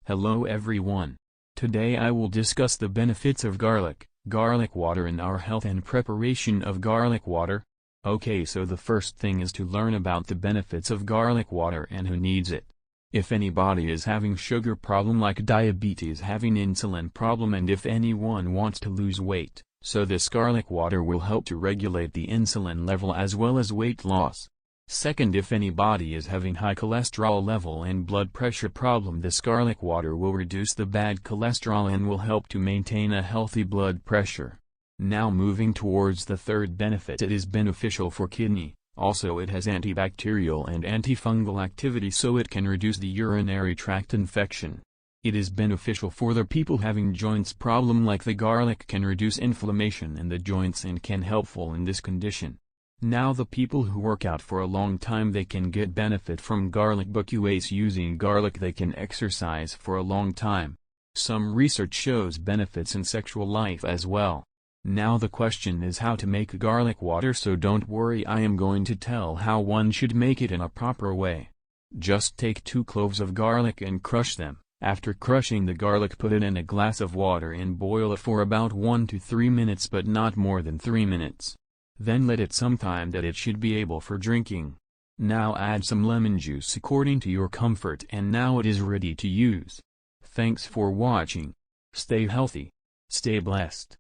Hello everyone. Today I will discuss the benefits of garlic water in our health and preparation of garlic water. Okay, so the first thing is to learn about the benefits of garlic water and who needs it. If anybody is having sugar problem like diabetes, having insulin problem, and if anyone wants to lose weight, so this garlic water will help to regulate the insulin level as well as weight loss. Second, if anybody is having high cholesterol level and blood pressure problem, this garlic water will reduce the bad cholesterol and will help to maintain a healthy blood pressure. Now moving towards the third benefit, it is beneficial for kidney. Also it has antibacterial and antifungal activity, so it can reduce the urinary tract infection. It is beneficial for the people having joints problem, like the garlic can reduce inflammation in the joints and can helpful in this condition. Now the people who work out for a long time, they can get benefit from garlic because using garlic they can exercise for a long time. Some research shows benefits in sexual life as well. Now the question is how to make garlic water, so don't worry, I am going to tell how one should make it in a proper way. Just take 2 cloves of garlic and crush them. After crushing the garlic, put it in a glass of water and boil it for about 1 to 3 minutes, but not more than 3 minutes. Then let it some time that it should be able for drinking. Now add some lemon juice according to your comfort, and now it is ready to use. Thanks for watching. Stay healthy. Stay blessed.